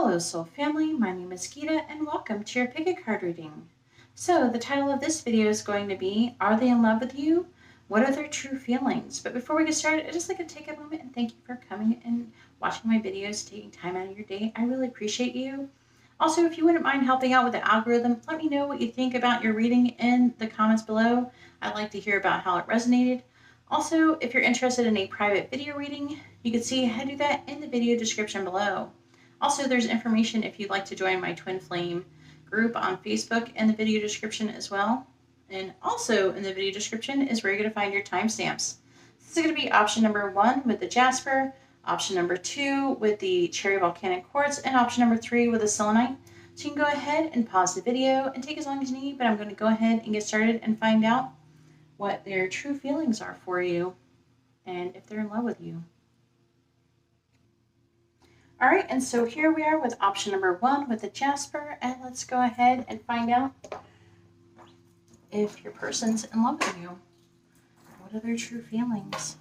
Hello Soul Family, my name is Geeta and welcome to your Pick a Card reading. So the title of this video is going to be, Are They in Love with You? What are their true feelings? But before we get started, I'd just like to take a moment and thank you for coming and watching my videos, taking time out of your day. I really appreciate you. Also, if you wouldn't mind helping out with the algorithm, let me know what you think about your reading in the comments below. I'd like to hear about how it resonated. Also, if you're interested in a private video reading, you can see how to do that in the video description below. Also, there's information if you'd like to join my Twin Flame group on Facebook in the video description as well. And also in the video description is where you're going to find your timestamps. This is going to be option number 1 with the jasper, option number 2 with the cherry volcanic quartz, and option number 3 with the selenite. So you can go ahead and pause the video and take as long as you need, but I'm going to go ahead and get started and find out what their true feelings are for you and if they're in love with you. All right, and so here we are with option number 1 with the jasper, and let's go ahead and find out if your person's in love with you. What are their true feelings?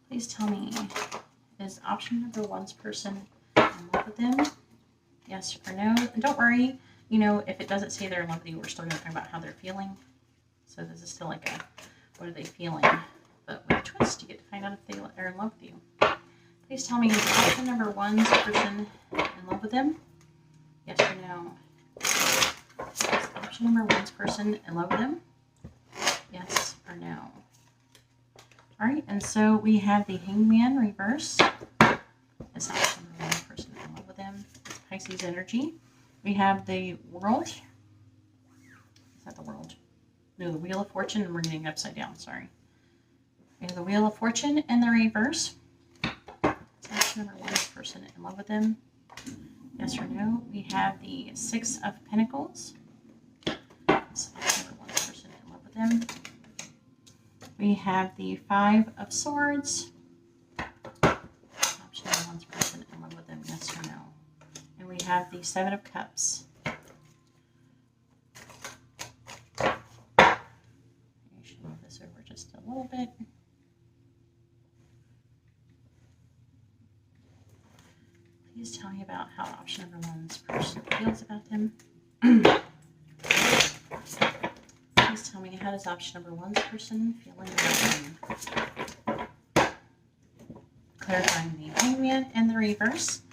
Please tell me, is option number 1's person in love with them? Yes or no? And don't worry, you know, if it doesn't say they're in love with you, we're still going to talk about how they're feeling. So this is still like a, what are they feeling? But with a twist, you get to find out if they are in love with you. Please tell me, is option number 1's person in love with them? Yes or no? Is option number 1's person in love with them? Yes or no? All right, and so we have the Hangman reverse. Is option number 1's person in love with them? Pisces energy. We have the World. Is that the World? No, the Wheel of Fortune, and we're getting it upside down, sorry. We have the Wheel of Fortune in the reverse. Number 1's person in love with them? Yes or no? We have the 6 of Pentacles. So number 1's person in love with them. We have the 5 of Swords. Option number 1's person in love with them? Yes or no? And we have the 7 of Cups. I should move this over just a little bit. Please tell me about how option number 1's person feels about them. Please tell me, how does option number 1's person feeling about them? Clarifying the Hangman in the reverse.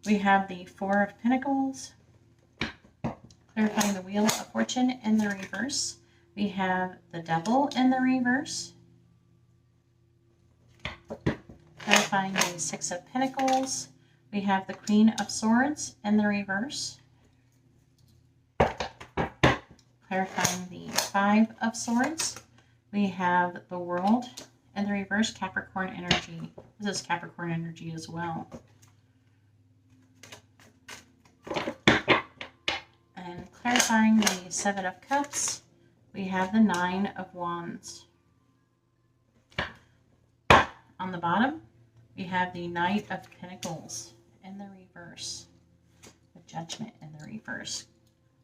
We have the 4 of Pentacles. Clarifying the Wheel of Fortune in the reverse. We have the Devil in the reverse. Clarifying the 6 of Pentacles. We have the Queen of Swords in the reverse. Clarifying the 5 of Swords. We have the World in the reverse, Capricorn energy. This is Capricorn energy as well. And clarifying the 7 of Cups, we have the 9 of Wands. On the bottom, we have the Knight of Pentacles in the reverse, the Judgment in the reverse,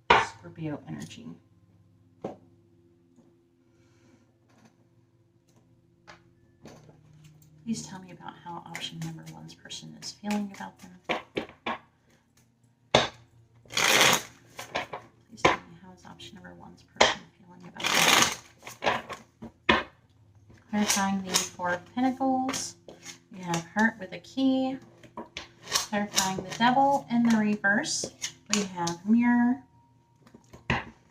Scorpio energy. Please tell me about how option number 1's person is feeling about them. Please tell me, how is option number 1's person feeling about them. Clarifying the 4 of Pentacles. We have Heart with a Key. Clarifying the Devil in the reverse, we have Mirror.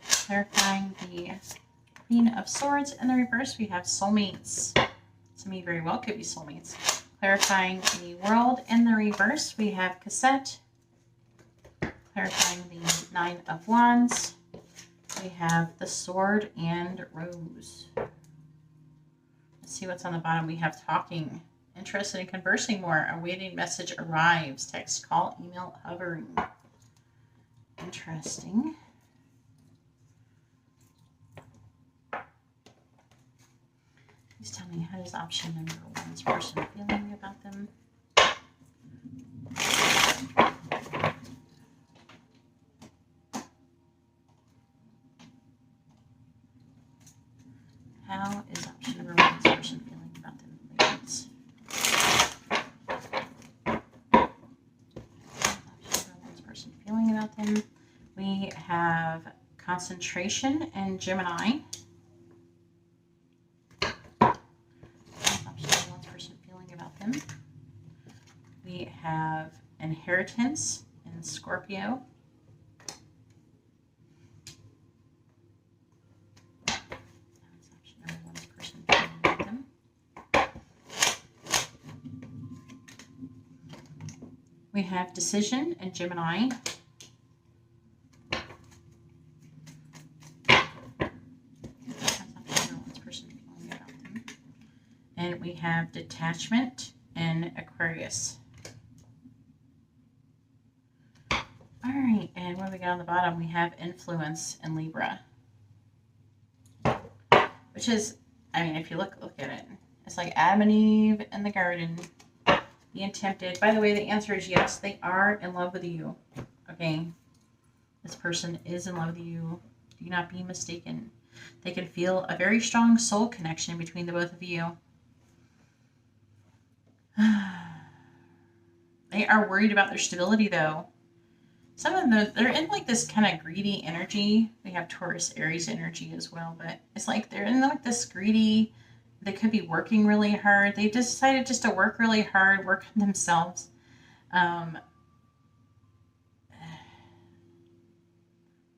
Clarifying the Queen of Swords in the reverse, we have Soulmates. Some of you very well could be soulmates. Clarifying the World in the reverse, we have Cassette. Clarifying the 9 of Wands, we have the Sword and Rose. Let's see what's on the bottom. We have Talking. Interested in conversing more. Awaiting message arrives. Text, call, email, hovering. Interesting. Please tell me, how does option number 1's person feeling about them? How is option number 1's person feeling about them? Ladies? about them. We have concentration and Gemini. Option number 1's feeling about them. We have inheritance and Scorpio. That's option number 1's feeling about them. We have decision and Gemini. And we have detachment and Aquarius. All right, and what do we got on the bottom? We have influence and Libra. Which is, I mean, if you look at it, it's like Adam and Eve in the garden being tempted. By the way, the answer is yes, they are in love with you. Okay? This person is in love with you. Do not be mistaken. They can feel a very strong soul connection between the both of you. They are worried about their stability, though. Some of them, they're in like this kind of greedy energy. We have Taurus, Aries energy as well, but it's like they're in like this greedy. They could be working really hard. They've decided just to work really hard, work on themselves.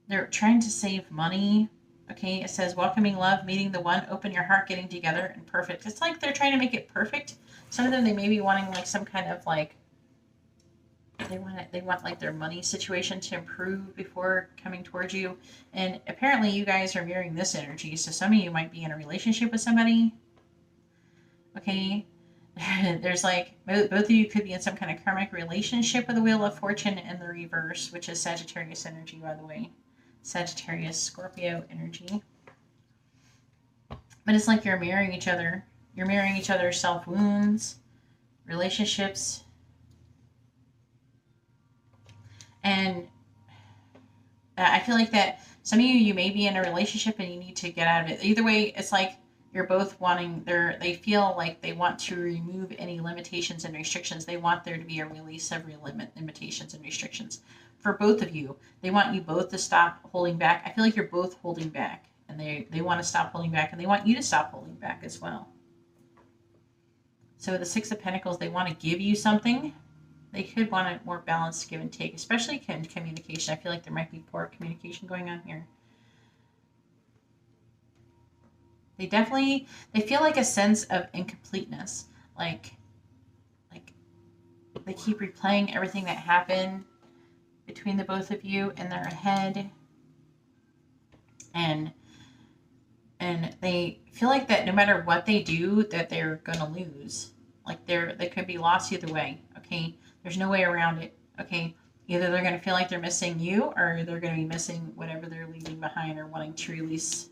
They're trying to save money. Okay, it says welcoming love, meeting the one, open your heart, getting together, and perfect. It's like they're trying to make it perfect. Some of them, they may be wanting like some kind of like, they want like their money situation to improve before coming towards you. And apparently you guys are mirroring this energy. So some of you might be in a relationship with somebody. Okay. There's like, both of you could be in some kind of karmic relationship with the Wheel of Fortune in the reverse, which is Sagittarius energy, by the way. Sagittarius, Scorpio energy. But it's like you're mirroring each other. You're mirroring each other's self-wounds, relationships. And I feel like that some of you may be in a relationship and you need to get out of it. Either way, it's like you're both wanting, they feel like they want to remove any limitations and restrictions. They want there to be a release of limitations and restrictions for both of you. They want you both to stop holding back. I feel like you're both holding back, and they want to stop holding back, and they want you to stop holding back as well. So the Six of Pentacles, they want to give you something. They could want a more balanced give and take, especially in communication. I feel like there might be poor communication going on here. They feel like a sense of incompleteness. Like they keep replaying everything that happened between the both of you in their head. And they feel like that no matter what they do, that they're going to lose. Like they could be lost either way. Okay. There's no way around it. Okay. Either they're going to feel like they're missing you, or they're going to be missing whatever they're leaving behind or wanting to release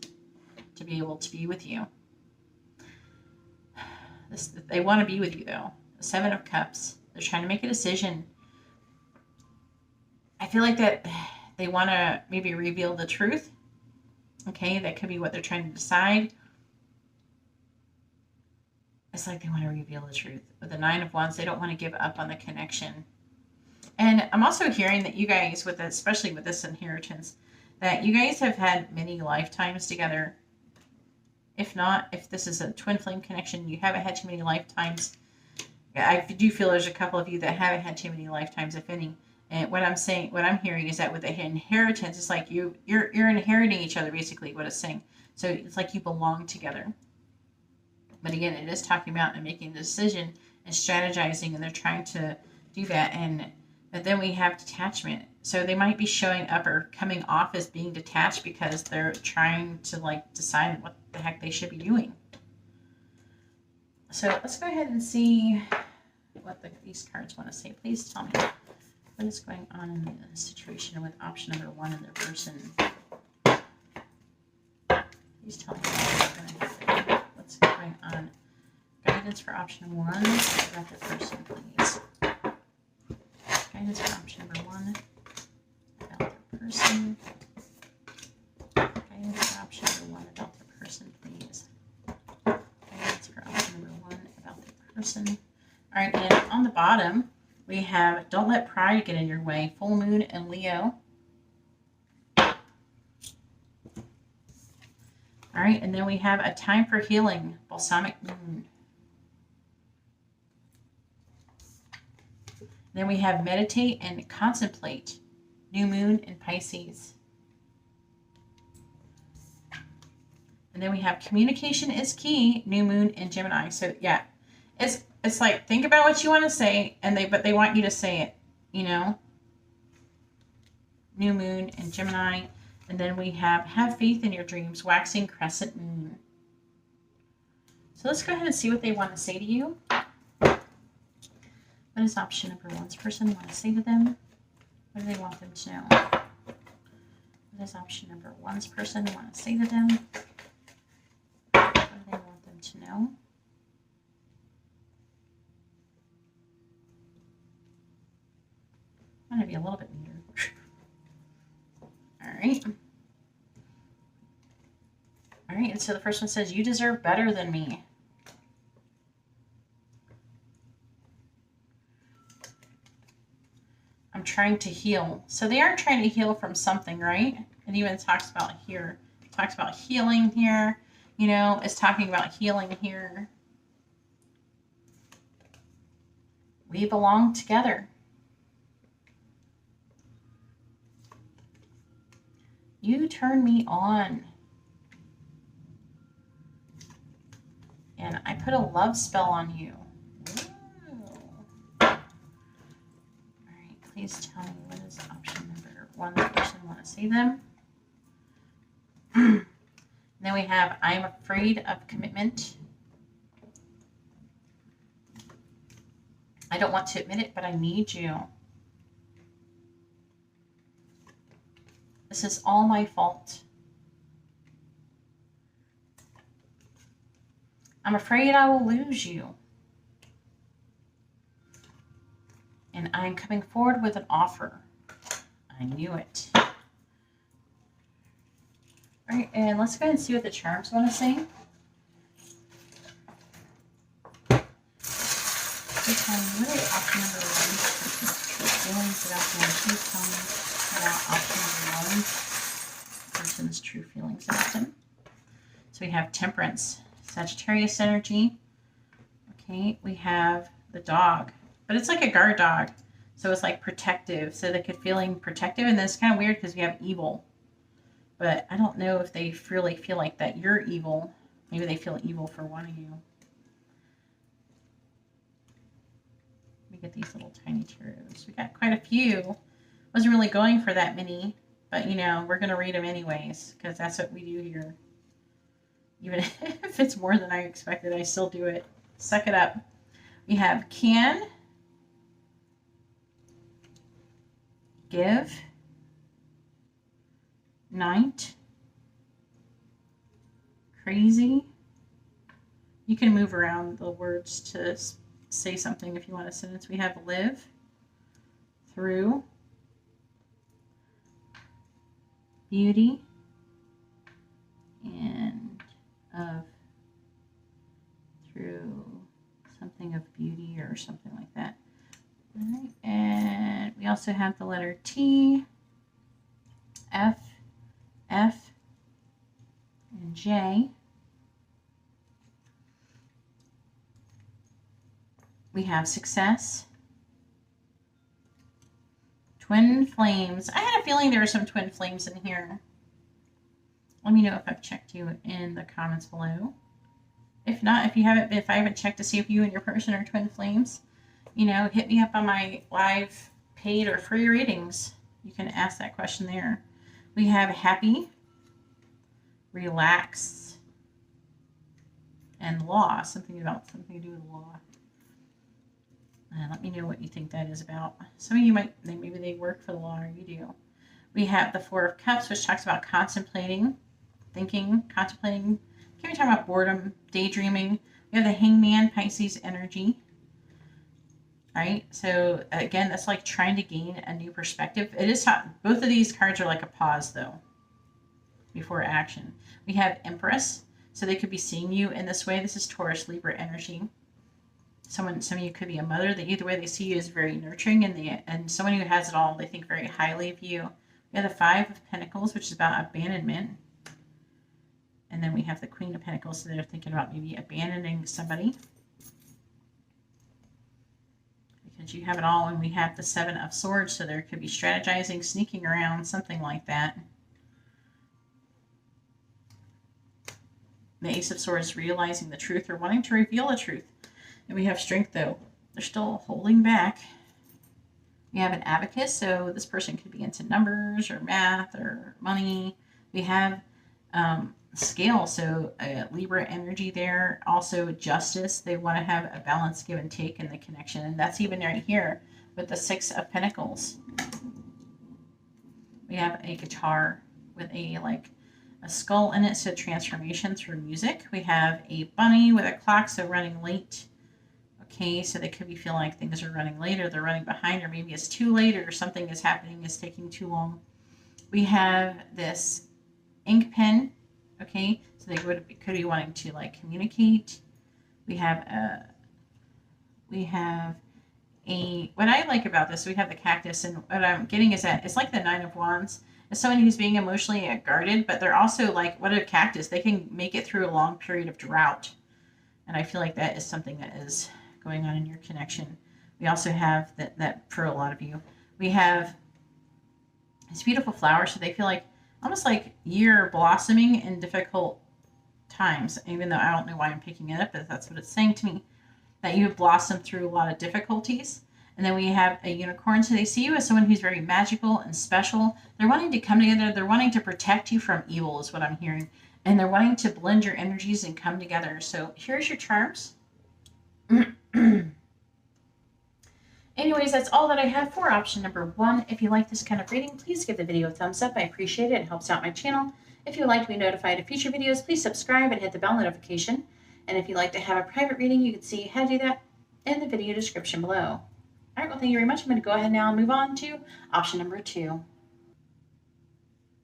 to be able to be with you. They want to be with you, though. The Seven of Cups. They're trying to make a decision. I feel like that they want to maybe reveal the truth. Okay, that could be what they're trying to decide. It's like they want to reveal the truth. With the Nine of Wands, they don't want to give up on the connection. And I'm also hearing that you guys, especially with this inheritance, that you guys have had many lifetimes together. If not, if this is a twin flame connection, you haven't had too many lifetimes. I do feel there's a couple of you that haven't had too many lifetimes, if any. And what I'm hearing is that with the inheritance, it's like you're inheriting each other, basically, what it's saying. So it's like you belong together. But again, it is talking about and making the decision and strategizing, and they're trying to do that. But then we have detachment. So they might be showing up or coming off as being detached because they're trying to like decide what the heck they should be doing. So let's go ahead and see what these cards want to say. Please tell me what is going on in the situation with option number 1 and their person. Please tell me what's going on. Guidance for option 1 about their person, please. Guidance for option number 1 about their person. Guidance for option number 1 about their person, please. Guidance for option number 1 about their person. All right, and on the bottom, we have don't let pride get in your way. Full moon and Leo. All right, and then we have a time for healing, balsamic moon. Then we have meditate and contemplate, new moon in Pisces. And then we have communication is key, new moon in Gemini. So yeah, it's like, think about what you want to say, but they want you to say it, you know. New moon in Gemini. And then we have faith in your dreams, waxing crescent moon. So let's go ahead and see what they want to say to you. What is option number one's person want to say to them? What do they want them to know? What is option number one's person want to say to them? What do they want them to know? I'm going to be a little bit neater. All right. All right, and so the first one says, you deserve better than me. I'm trying to heal. So they are trying to heal from something, right? It even talks about here. It talks about healing here. You know, it's talking about healing here. We belong together. You turn me on. And I put a love spell on you. Ooh. All right, please tell me what is option number one person want to say them. Then we have, I'm afraid of commitment. I don't want to admit it, but I need you. This is all my fault. I'm afraid I will lose you. And I'm coming forward with an offer. I knew it. All right, and let's go ahead and see what the charms want to say. Please tell me, what is option number one? Feelings about them. Please tell me about option number one. Person's true feelings about them. So we have Temperance, Sagittarius energy. Okay, we have the dog, but it's like a guard dog. So it's like protective. So they could feeling protective, and then it's kind of weird because we have evil. But I don't know if they really feel like that you're evil. Maybe they feel evil for one of you. Let me get these little tiny tarots. We got quite a few. Wasn't really going for that many, but you know, we're going to read them anyways because that's what we do here. Even if it's more than I expected, I still do it. Suck it up. We have can, give, night, crazy. You can move around the words to say something if you want a sentence. We have live, through, beauty, and of, through something of beauty or something like that. All right, and we also have the letter T, F, F, and J. We have success, twin flames. I had a feeling there were some twin flames in here. Let me know if I've checked you in the comments below. If not, if I haven't checked to see if you and your person are twin flames, you know, hit me up on my live paid or free readings. You can ask that question there. We have happy, relax, and law. Something to do with law. Let me know what you think that is about. Some of you maybe they work for the law, or you do. We have the Four of Cups, which talks about contemplating, thinking, contemplating. Can we talk about boredom, daydreaming? We have the Hangman, Pisces energy. Right? So again, that's like trying to gain a new perspective. It is both of these cards are like a pause though, before action. We have Empress, so they could be seeing you in this way. This is Taurus, Libra energy. Some of you could be a mother that either way they see you is very nurturing, and someone who has it all, they think very highly of you. We have the Five of Pentacles, which is about abandonment. And then we have the Queen of Pentacles, so they're thinking about maybe abandoning somebody. Because you have it all, and we have the Seven of Swords, so there could be strategizing, sneaking around, something like that. The Ace of Swords, realizing the truth or wanting to reveal the truth. And we have Strength, though. They're still holding back. We have an Abacus, so this person could be into numbers or math or money. We have Scale, so Libra energy there. Also Justice. They want to have a balance, give and take in the connection. And that's even right here with the Six of Pentacles. We have a guitar with a skull in it, so transformation through music. We have a bunny with a clock, so running late. Okay, so they could be feeling like things are running late, or they're running behind, or maybe it's too late, or something is happening, is taking too long. We have this ink pen. Okay, so they could be wanting to communicate. We have what I like about this, we have the cactus, and what I'm getting is that it's like the Nine of Wands. It's someone who's being emotionally guarded, but they're also what a cactus, they can make it through a long period of drought. And I feel like that is something that is going on in your connection. We also have that for a lot of you. We have this beautiful flower, so they feel like almost like you're blossoming in difficult times, even though I don't know why I'm picking it up, but that's what it's saying to me, that you have blossomed through a lot of difficulties. And then we have a unicorn, so they see you as someone who's very magical and special. They're wanting to come together. They're wanting to protect you from evil is what I'm hearing. And they're wanting to blend your energies and come together. So here's your charms. Anyways, that's all that I have for option number 1. If you like this kind of reading, please give the video a thumbs up. I appreciate it. It helps out my channel. If you'd like to be notified of future videos, please subscribe and hit the bell notification. And if you'd like to have a private reading, you can see how to do that in the video description below. All right, well, thank you very much. I'm going to go ahead now and move on to option number 2. All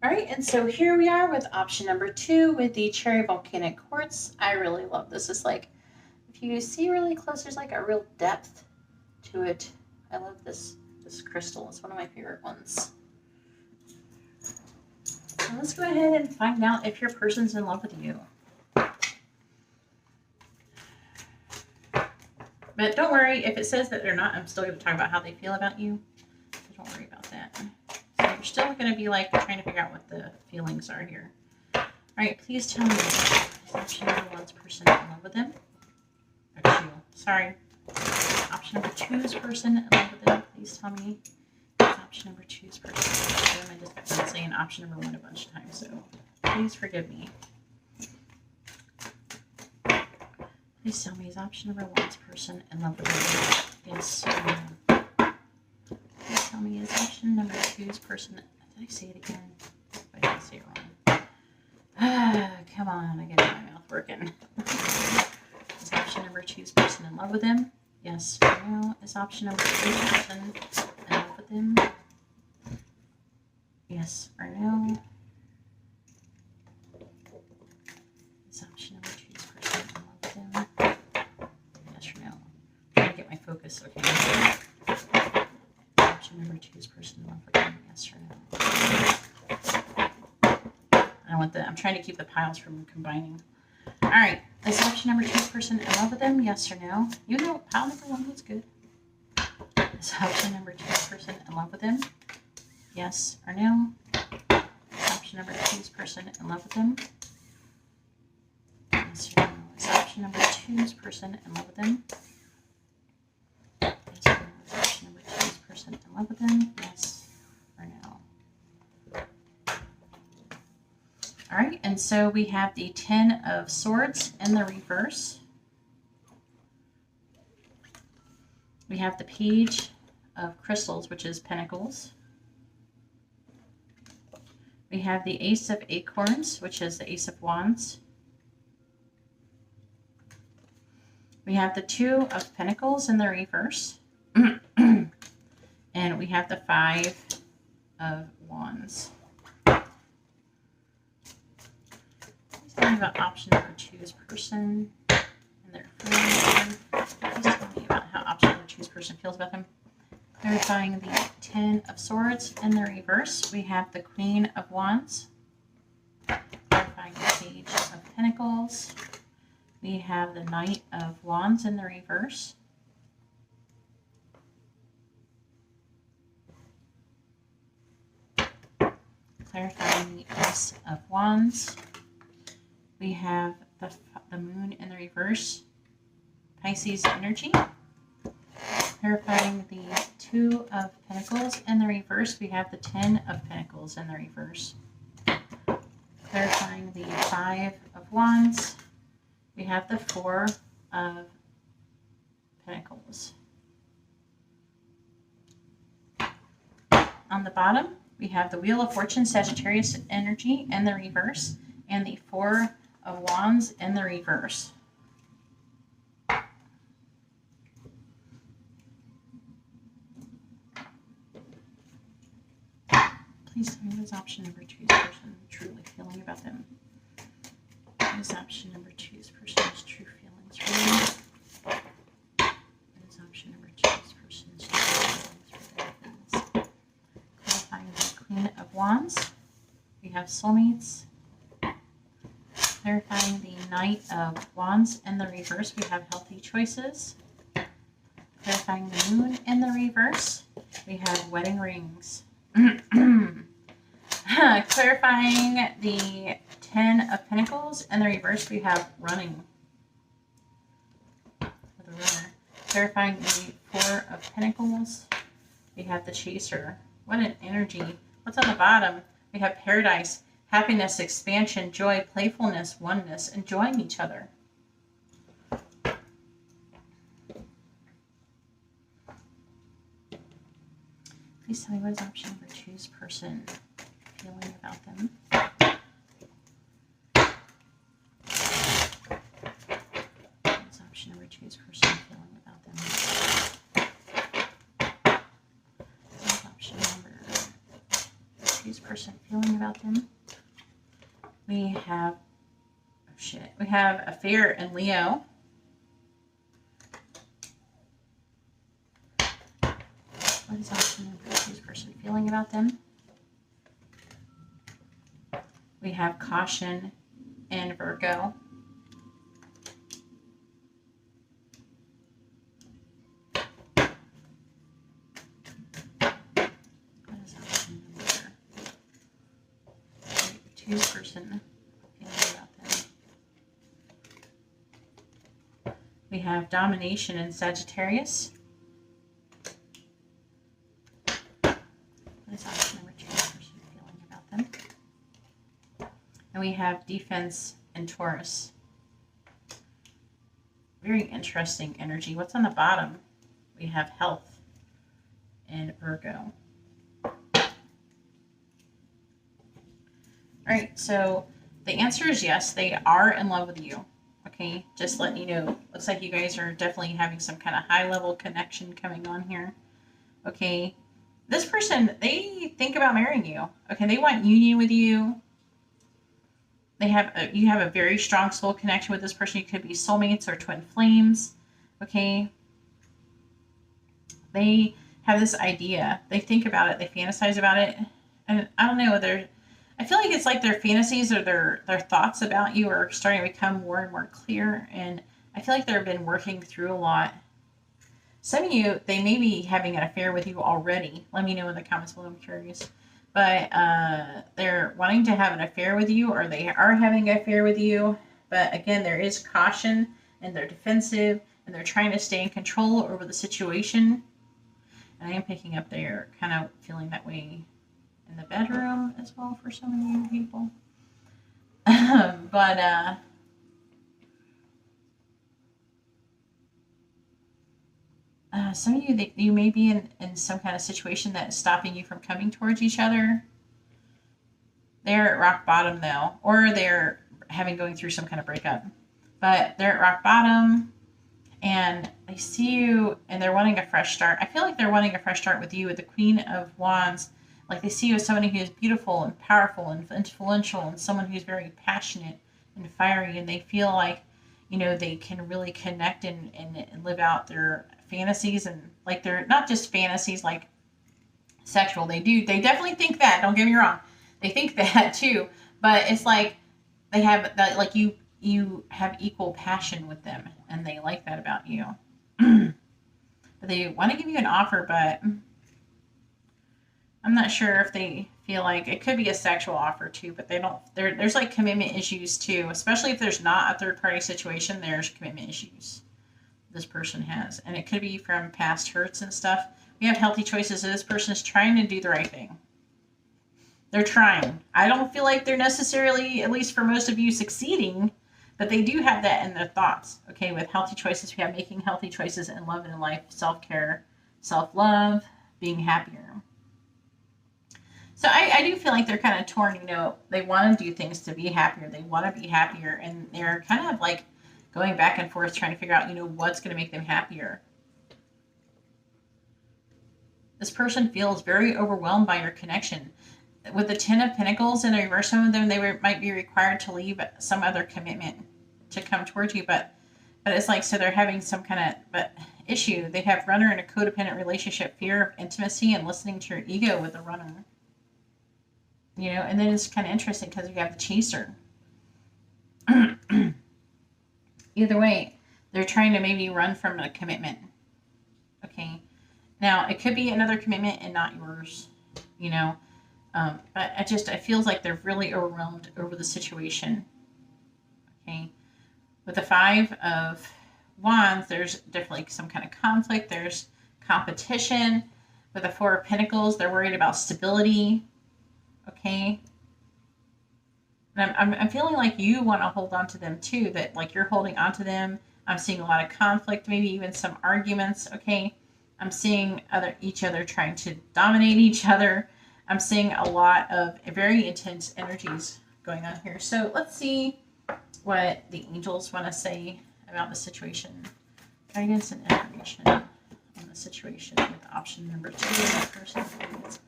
right, and so here we are with option number 2 with the Cherry Volcanic Quartz. I really love this. It's if you see really close, there's a real depth to it. I love this crystal. It's one of my favorite ones. So let's go ahead and find out if your person's in love with you. But don't worry, if it says that they're not, I'm still going to talk about how they feel about you. So don't worry about that. So you're still going to be trying to figure out what the feelings are here. All right, please tell me, is option number 1's person in love with them? Or 2, sorry. Option number 2's person in love with them. Please tell me, is option number 2's person. I just got done saying option number 1 a bunch of times, so please forgive me. Please tell me, is option number 1's person in love with them? Yes or no? Please tell me, is option number 2's person... Did I say it again? I didn't say it wrong. Come on, I gotta get my mouth working. Is option number 2's person in love with him? Yes or no? Is option number 2's person in love with him? Yes or no? Is option number 2's person in love with him? Yes or no? I'm trying to get my focus. Okay. Option number 2's person in love with him? Yes or no? I'm trying to keep the piles from combining. All right. Is option number 2's person in love with them? Yes or no? You know, pile number 1 was good. Is option number 2's person in love with them? Yes or no? Is option number 2's person in love with them? Yes or no? Is option number 2's person in love with them? Yes or no? Is option number 2's person in love with them? Yes or no? All right, and so we have the 10 of Swords in the reverse. We have the Page of Crystals, which is Pentacles. We have the Ace of Acorns, which is the Ace of Wands. We have the 2 of Pentacles in the reverse. And we have the 5 of Wands. Tell me about option number 2's person and their feelings. Please tell me about how option number 2's person feels about them. Clarifying the 10 of Swords in the reverse. We have the Queen of Wands. Clarifying the Page of Pentacles. We have the Knight of Wands in the reverse. Clarifying the Ace of Wands. We have the Moon in the reverse. Pisces energy. Clarifying the Two of Pentacles in the reverse. We have the Ten of Pentacles in the reverse. Clarifying the Five of Wands. We have the Four of Pentacles. On the bottom, we have the Wheel of Fortune, Sagittarius energy in the reverse, and the Four of Wands in the reverse. Please tell me what is option number 2's person truly feeling about them. What is option number 2's person's true feelings for them? What is option number 2's person's true feelings for their feelings? Clarifying the Queen of Wands. We have soulmates. Clarifying the Knight of Wands in the reverse. We have healthy choices. Clarifying the Moon in the reverse. We have wedding rings. Clarifying the Ten of Pentacles in the reverse, we have running. For the runner. Clarifying the Four of Pentacles, we have the Chaser. What an energy. What's on the bottom? We have paradise, happiness, expansion, joy, playfulness, oneness, enjoying each other. Please tell me what is option number 2's person feeling about them. What is option number 2's person feeling about them? What is option number 2's person feeling about them? We have, we have Affair in Leo. What is option number 2's person feeling about them? We have Caution in Virgo. What is option number 2's person feeling about them? We have Domination in Sagittarius. What is option number 2's person feeling about them? And we have Defense in Taurus. Very interesting energy. What's on the bottom? We have Health in Virgo. All right, so the answer is yes, they are in love with you. Okay, just letting you know. Looks like you guys are definitely having some kind of high-level connection coming on here. Okay, this person, they think about marrying you. Okay, they want union with you. You have a very strong soul connection with this person. You could be soulmates or twin flames. Okay. They have this idea. They think about it. They fantasize about it. And I don't know. I feel like it's like their fantasies or their thoughts about you are starting to become more and more clear. And I feel like they've been working through a lot. Some of you, they may be having an affair with you already. Let me know in the comments below. I'm curious. But they're wanting to have an affair with you, or they are having an affair with you. But again, there is caution, and they're defensive, and they're trying to stay in control over the situation. And I am picking up they're kind of feeling that way in the bedroom as well for some of you people. But some of you, you may be in some kind of situation that is stopping you from coming towards each other. They're at rock bottom though, or they're going through some kind of breakup. But they're at rock bottom, and they see you, and they're wanting a fresh start. I feel like they're wanting a fresh start with you, with the Queen of Wands. Like they see you as somebody who is beautiful and powerful and influential, and someone who's very passionate and fiery, and they feel like, you know, they can really connect and live out their fantasies, and like they're not just fantasies like sexual. They definitely think that, don't get me wrong. They think that too, but it's like they have that, like you you have equal passion with them, and they like that about you. But they want to give you an offer, but I'm not sure if they feel like it could be a sexual offer too, but they don't. There's like commitment issues too, especially if there's not a third party situation. There's commitment issues this person has, and it could be from past hurts and stuff. We have healthy choices, so this person is trying to do the right thing. They're trying. I don't feel like they're necessarily, at least for most of you, succeeding, but they do have that in their thoughts. Okay, with healthy choices, we have making healthy choices in love and in life, self-care, self-love, being happier. So I do feel like they're kind of torn, you know, they want to do things to be happier. They want to be happier, and they're kind of like going back and forth trying to figure out, you know, what's going to make them happier. This person feels very overwhelmed by your connection. With the 10 of Pentacles in the reverse, some of them, might be required to leave some other commitment to come towards you, but it's like, so they're having some kind of issue. They have runner in a codependent relationship, fear of intimacy and listening to your ego with the runner. You know, and then it's kind of interesting because you have the chaser. Either way, they're trying to maybe run from a commitment. Okay. Now, it could be another commitment and not yours, you know. But it feels like they're really overwhelmed over the situation. Okay. With the 5 of Wands, there's definitely some kind of conflict. There's competition. With the 4 of Pentacles, they're worried about stability. Okay. And I'm feeling like you want to hold on to them too, that like you're holding on to them. I'm seeing a lot of conflict, maybe even some arguments. Okay. I'm seeing each other trying to dominate each other. I'm seeing a lot of very intense energies going on here. So let's see what the angels want to say about the situation. Guidance and information on the situation with option number 2. That person needs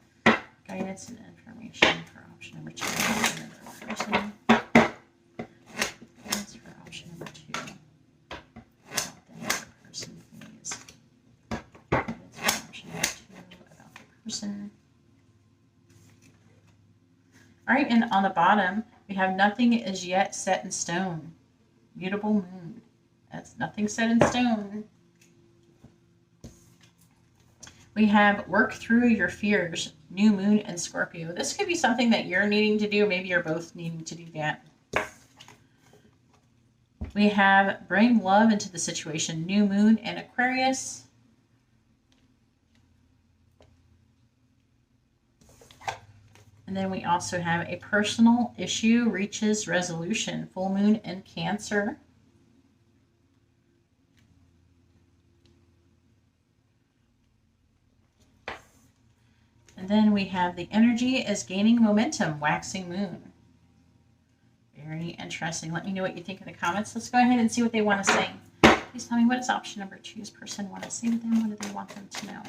guidance and information for option number 2. Another person. Guidance for option number 2. The other person needs guidance for option number 2 about the person. All right, and on the bottom, we have nothing is yet set in stone. Mutable moon. That's nothing set in stone. We have work through your fears. New moon and Scorpio. This could be something that you're needing to do. Maybe you're both needing to do that. We have bring love into the situation. New moon and Aquarius. And then we also have a personal issue reaches resolution. Full moon and Cancer. And then we have the energy is gaining momentum. Waxing moon. Very interesting. Let me know what you think in the comments. Let's go ahead and see what they want to say. Please tell me, what does option number 2's person want to say to them? What do they want them to know?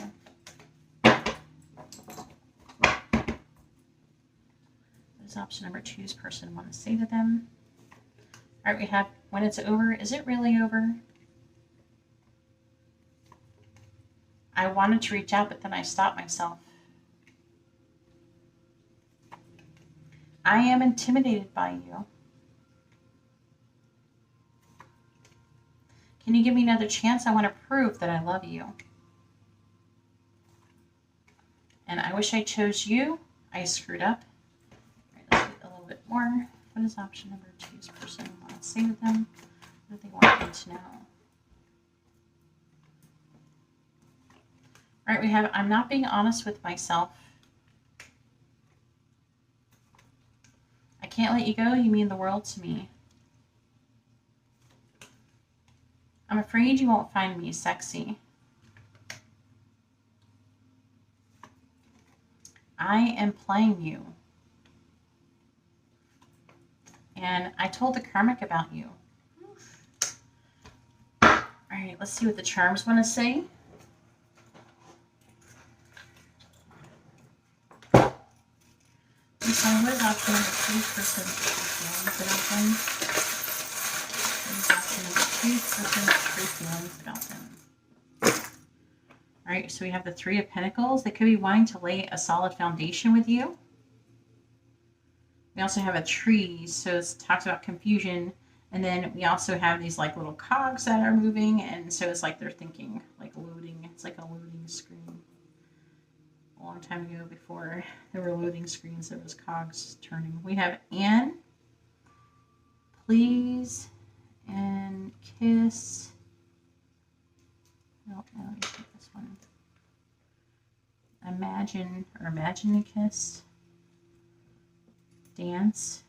Option number 2's person want to say to them. All right, we have when it's over. Is it really over? I wanted to reach out, but then I stopped myself. I am intimidated by you. Can you give me another chance? I want to prove that I love you. And I wish I chose you. I screwed up. Bit more. What does option number 2's person want to say to them? What do they want them to know? All right, we have I'm not being honest with myself. I can't let you go. You mean the world to me. I'm afraid you won't find me sexy. I am playing you. And I told the karmic about you. All right, let's see what the charms want to say. What is option number 2's person's feelings about them? What is option number 2's person's true feelings about them? All right, so we have the 3 of Pentacles. They could be wanting to lay a solid foundation with you. We also have a tree, so it talks about confusion And then we also have these like little cogs that are moving. And so it's like they're thinking, like loading. It's like a loading screen. A long time ago, before there were loading screens, there was cogs turning. We have Anne, please, and kiss. No, let me take this one. Imagine, or imagine a kiss. Dance.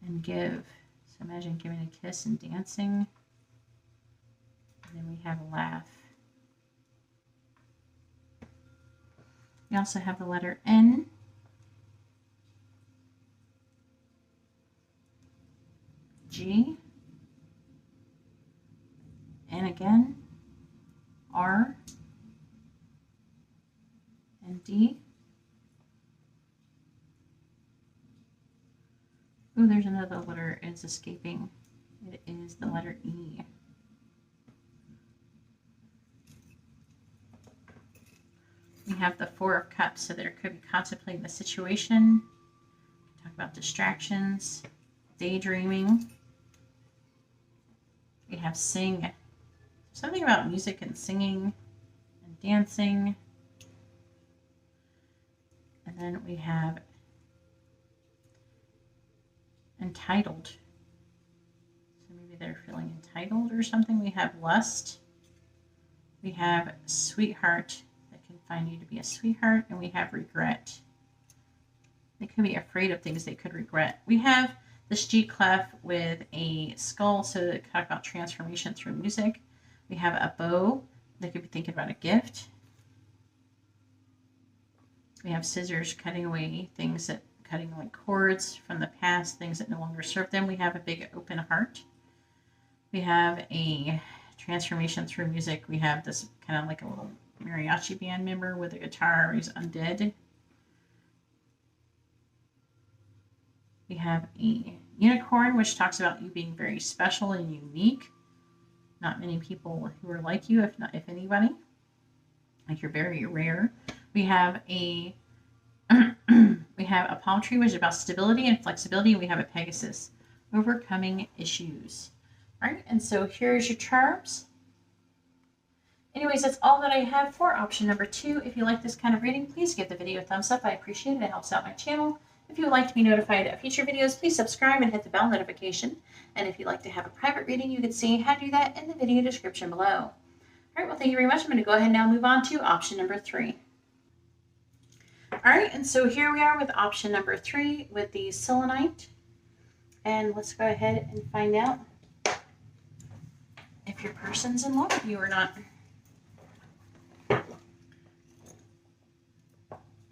And give. So imagine giving a kiss and dancing. And then we have a laugh. We also have the letter N. G. And again. R. And D. Oh, there's another letter. It's escaping. It is the letter E. We have the Four of Cups, so there could be contemplating the situation. Talk about distractions, daydreaming. We have sing. Something about music and singing and dancing. And then we have entitled. So maybe they're feeling entitled or something. We have lust. We have sweetheart. That can find you to be a sweetheart. And we have regret. They could be afraid of things they could regret. We have this G clef with a skull. So they talk about transformation through music. We have a bow. They could be thinking about a gift. We have scissors, cutting away things that, cutting like cords from the past, things that no longer serve them. We have a big open heart. We have a transformation through music. We have this kind of like a little mariachi band member with a guitar who's undead. We have a unicorn, which talks about you being very special and unique. Not many people who are like you, if anybody. Like you're very rare. We have a we have a palm tree, which is about stability and flexibility. We have a Pegasus, overcoming issues. All right, and so here's your charms. Anyways, that's all that I have for option number 2. If you like this kind of reading, please give the video a thumbs up. I appreciate it. It helps out my channel. If you would like to be notified of future videos, please subscribe and hit the bell notification. And if you'd like to have a private reading, you can see how to do that in the video description below. All right, well, thank you very much. I'm going to go ahead and now move on to option number 3. All right, and so here we are with option number 3 with the selenite. And let's go ahead and find out if your person's in love with you or not.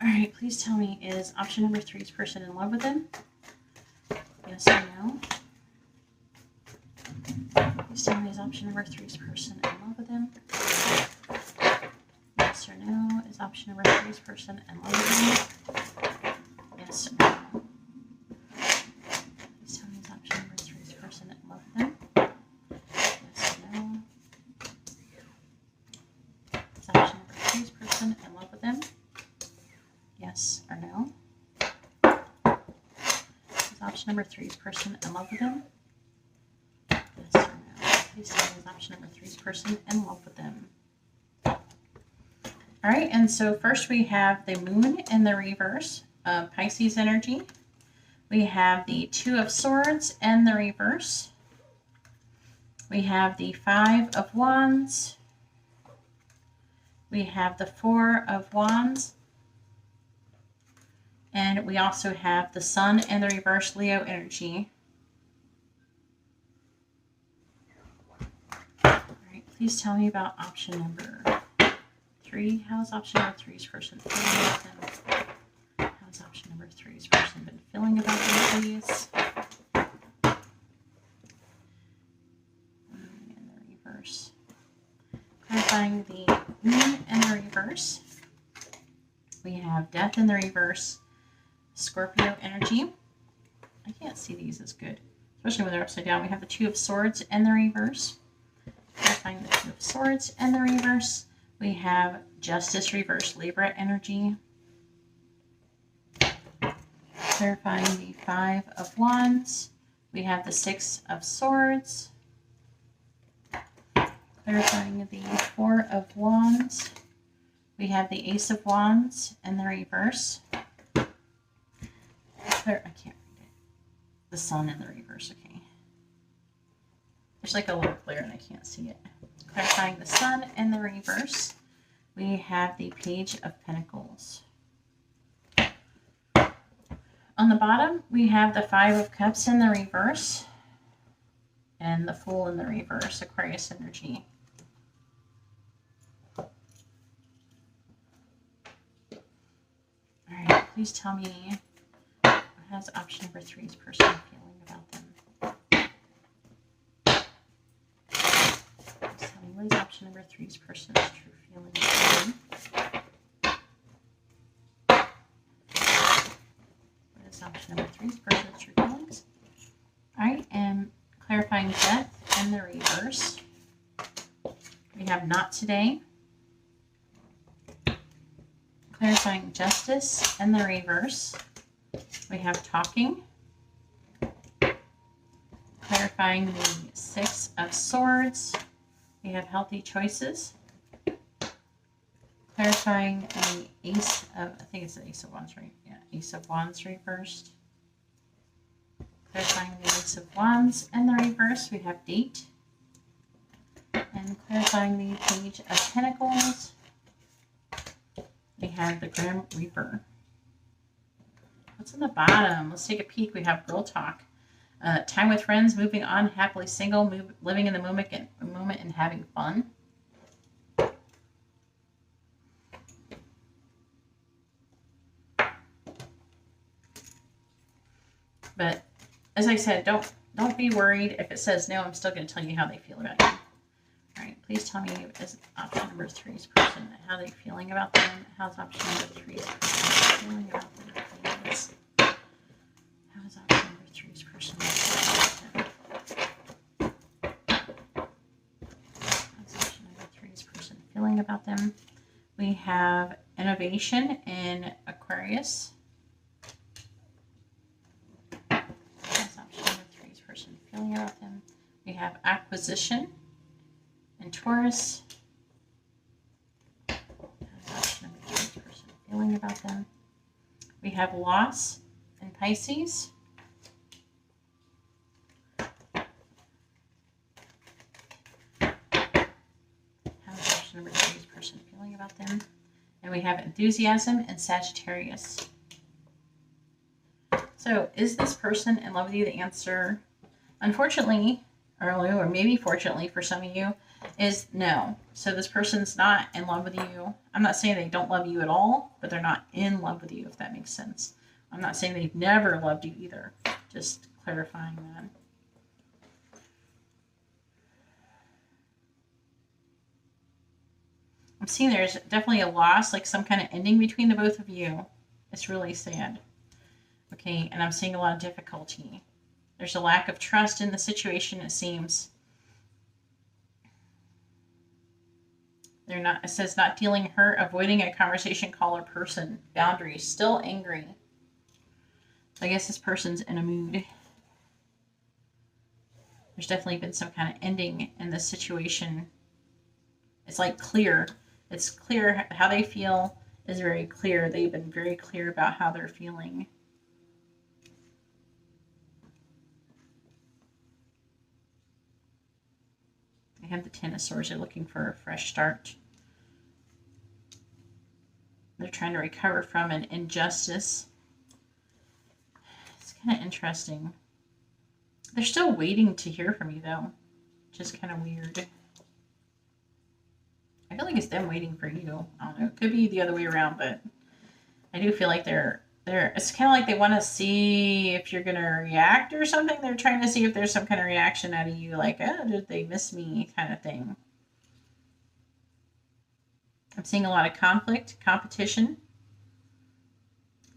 All right, please tell me, is option number 3's person in love with them? Yes or no? Please tell me, is option number 3's person in love with them? Yes or no? Is option number 3's person in love with them? Yes or no? Please tell me, is option number 3's person in love with them? Yes or no? Is option number 3's person in love with them? Yes or no? Is option number 3's person in love with them? Yes or no? Please tell me, is option number 3's person in love with them? All right, and so first we have the moon in the reverse of Pisces energy. We have the 2 of Swords in the reverse. We have the 5 of Wands. We have the 4 of Wands. And we also have the Sun in the reverse, Leo energy. All right, please tell me about option number 3. How's option number 3's person feeling about them? How's option number 3's person been feeling about them, please? Moon in the reverse. Clarifying the moon in the reverse. We have Death in the reverse. Scorpio energy. I can't see these as good, especially when they're upside down. We have the 2 of Swords in the reverse. Clarifying the 2 of Swords in the reverse. We have Justice reverse, Libra energy. Clarifying the Five of Wands. We have the Six of Swords. Clarifying the Four of Wands. We have the Ace of Wands in the reverse. I can't read it. The Sun in the reverse, okay. There's like a little glare and I can't see it. Clarifying the Sun in the reverse. We have the Page of Pentacles. On the bottom, we have the Five of Cups in the reverse. And the Fool in the reverse, Aquarius energy. Alright, please tell me what has option number 3's person feeling about them. Please tell me what is option number 3's person's true feeling about them. What is option number 3's person's true feelings? Alright, and clarifying Death in the reverse. We have Not Today. Clarifying Justice in the reverse. We have Talking. Clarifying the Six of Swords. We have Healthy Choices. Clarifying the Ace of, I think it's the Ace of Wands, right? Yeah, Ace of Wands reversed. Clarifying the Ace of Wands in the reverse. We have Date. And clarifying the Page of Pentacles. We have the Grim Reaper. What's in the bottom? Let's take a peek. We have Girl Talk. Time with friends, moving on, happily single, living in the moment and having fun. But as I said, don't be worried if it says no. I'm still going to tell you how they feel about you. All right, please tell me, is option number 3's person, how they're feeling about them? How's option number 3's person feeling about them? Please. How is option number 3's person feeling about them? How's option number 3's person feeling about them? We have Innovation in Aquarius. How's option number 3's person feeling about them? We have Acquisition and Taurus. Option number 3's person feeling about them. We have Loss and Pisces. How's option number 3's person feeling about them? And we have Enthusiasm and Sagittarius. So, is this person in love with you? The answer, unfortunately, or maybe fortunately for some of you, is no. So this person's not in love with you. I'm not saying they don't love you at all, but they're not in love with you, if that makes sense. I'm not saying they've never loved you either. Just clarifying that. I'm seeing there's definitely a loss, like some kind of ending between the both of you. It's really sad. Okay, and I'm seeing a lot of difficulty. There's a lack of trust in the situation, it seems. It says not dealing hurt, avoiding a conversation, call or person, boundaries, still angry. So I guess this person's in a mood. There's definitely been some kind of ending in this situation. It's like clear. It's clear how they feel is very clear. They've been very clear about how they're feeling. I have the Ten of Swords. They're looking for a fresh start. They're trying to recover from an injustice. It's kind of interesting. They're still waiting to hear from you, though. Just kind of weird. I feel like it's them waiting for you. I don't know. It could be the other way around, but I do feel like it's kind of like they want to see if you're going to react or something. They're trying to see if there's some kind of reaction out of you, like, oh, did they miss me kind of thing. I'm seeing a lot of conflict, competition.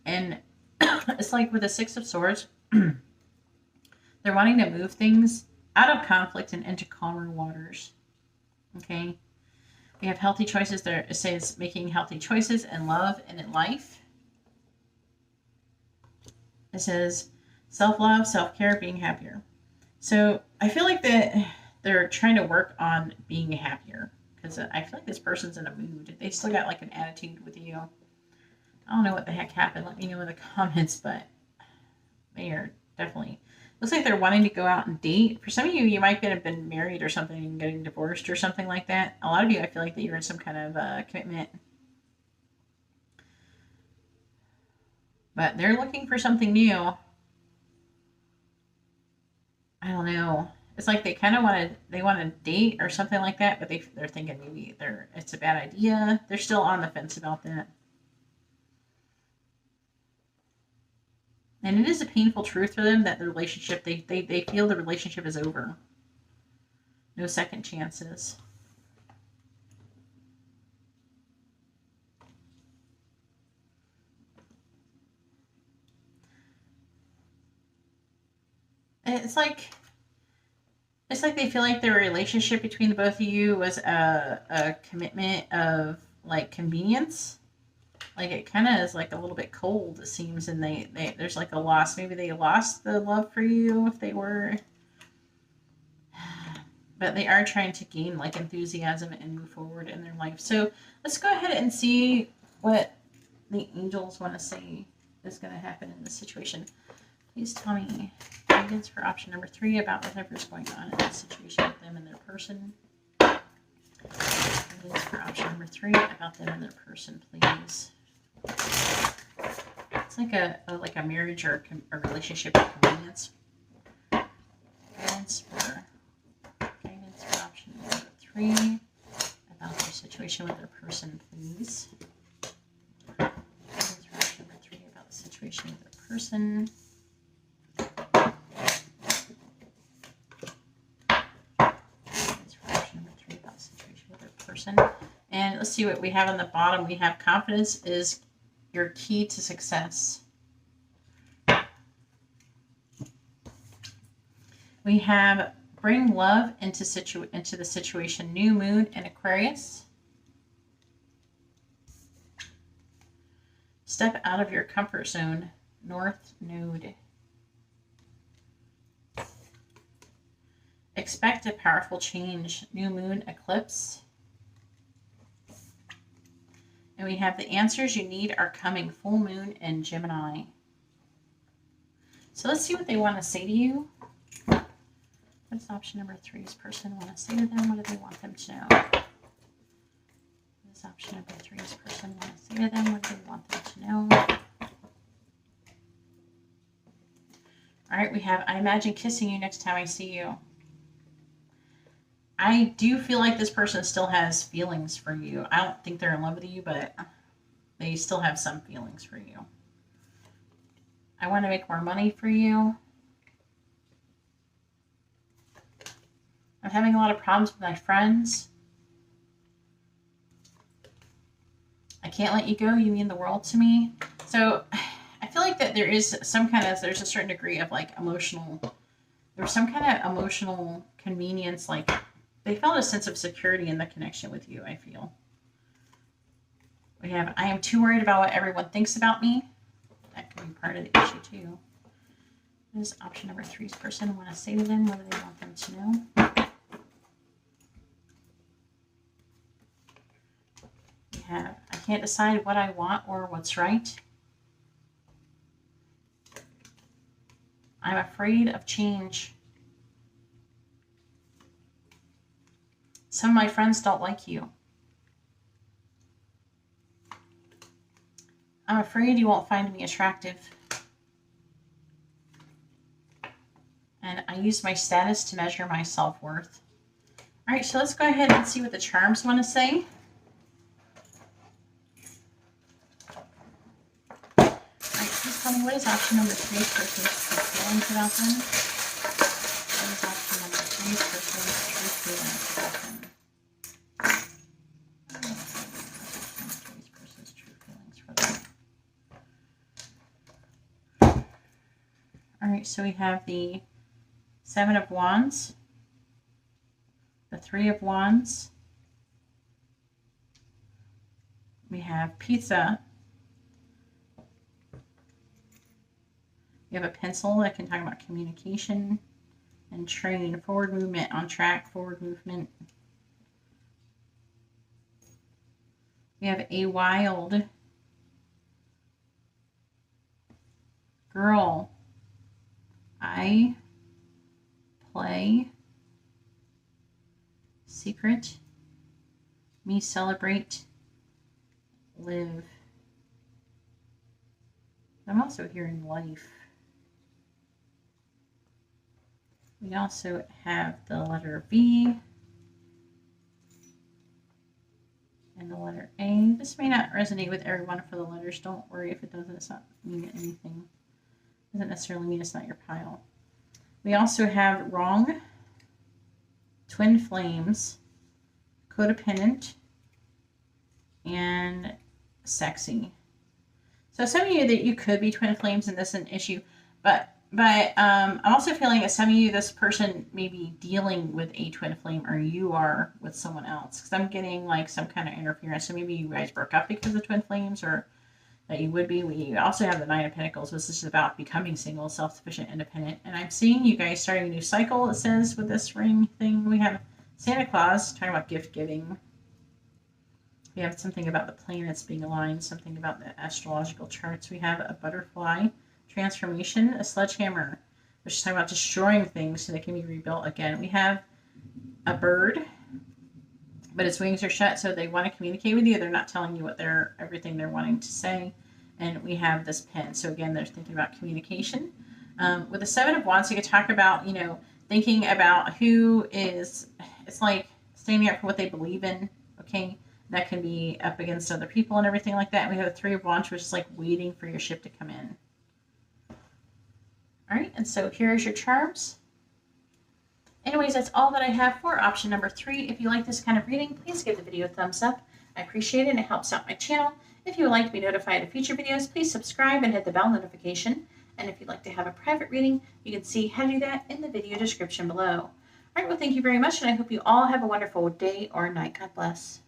And it's like with the Six of Swords, they're wanting to move things out of conflict and into calmer waters. Okay? We have healthy choices there. It says making healthy choices in love and in life. It says self-love, self-care, being happier. So I feel like that they're trying to work on being happier, because I feel like this person's in a mood. They still got like an attitude with you. I don't know what the heck happened. Let me know in the comments, but they are definitely, looks like they're wanting to go out and date. For some of you, you might have been married or something and getting divorced or something like that. A lot of you, I feel like that you're in some kind of commitment. But they're looking for something new. I don't know. It's like they kind of want to date or something like that, but they're thinking maybe it's a bad idea. They're still on the fence about that. And it is a painful truth for them that the relationship, they feel the relationship is over. No second chances. It's like they feel like the relationship between the both of you was a commitment of like convenience. Like it kind of is like a little bit cold, it seems, and there's like a loss. Maybe they lost the love for you if they were, but they are trying to gain like enthusiasm and move forward in their life. So let's go ahead and see what the angels want to say is going to happen in this situation. Please tell me guidance for option number 3 about whatever's going on in this situation with them and their person. Guidance for option number 3 about them and their person, please. It's like a marriage or a relationship of convenience. Guidance for option number 3 about their situation with their person, please. Guidance for option number 3 about the situation with their person. And let's see what we have on the bottom. We have confidence is your key to success. We have bring love into the situation. New moon and Aquarius. Step out of your comfort zone. North Node. Expect a powerful change. New moon eclipse. And we have the answers you need are coming. Full moon and Gemini. So let's see what they want to say to you. What's option number 3's person want to say to them? What do they want them to know? What does option number 3's person want to say to them? What do they want them to know? All right, we have, I imagine kissing you next time I see you. I do feel like this person still has feelings for you. I don't think they're in love with you, but they still have some feelings for you. I want to make more money for you. I'm having a lot of problems with my friends. I can't let you go. You mean the world to me. So I feel like that there is some kind of, there's a certain degree of like emotional, there's some kind of emotional convenience, like they felt a sense of security in the connection with you, I feel. We have, I am too worried about what everyone thinks about me. That can be part of the issue too. What does option number 3's person want to say to them? What do they want them to know? We have, I can't decide what I want or what's right. I'm afraid of change. Some of my friends don't like you. I'm afraid you won't find me attractive. And I use my status to measure my self-worth. All right, so let's go ahead and see what the charms want to say. All right, please tell me, what is option number 3's person's true feelings about them? What is option number 3's person's true feelings about them? All right, so we have the 7 of Wands, the 3 of Wands, we have Pizza, We have a pencil that can talk about communication and train, forward movement, on track, forward movement. We have a wild girl. I play. Secret. Me celebrate. Live. I'm also hearing life. We also have the letter V and the letter A. This may not resonate with everyone for the letters. Don't worry if it doesn't. It's not mean anything. It doesn't necessarily mean it's not your pile. We also have wrong, twin flames, codependent, and sexy. So some of you that you could be twin flames and this is an issue, but I'm also feeling that some of you, this person may be dealing with a twin flame, or you are with someone else. Because I'm getting like some kind of interference. So maybe you guys broke up because of twin flames, or that you would be. We also have the Nine of Pentacles. This is about becoming single, self-sufficient, independent. And I'm seeing you guys starting a new cycle, it says, with this ring thing. We have Santa Claus talking about gift giving. We have something about the planets being aligned, something about the astrological charts. We have a butterfly, transformation, a sledgehammer, which is talking about destroying things so they can be rebuilt again. We have a bird, but its wings are shut, so they want to communicate with you. They're not telling you what everything they're wanting to say. And we have this pen. So again, they're thinking about communication. With the Seven of Wands, you could talk about, thinking about who is, it's like standing up for what they believe in, okay? That can be up against other people and everything like that. And we have a Three of Wands, which is like waiting for your ship to come in. All right, and so here's your charms. Anyways, that's all that I have for option number 3. If you like this kind of reading, please give the video a thumbs up. I appreciate it, and it helps out my channel. If you would like to be notified of future videos, please subscribe and hit the bell notification. And if you'd like to have a private reading, you can see how to do that in the video description below. All right, well, thank you very much, and I hope you all have a wonderful day or night. God bless.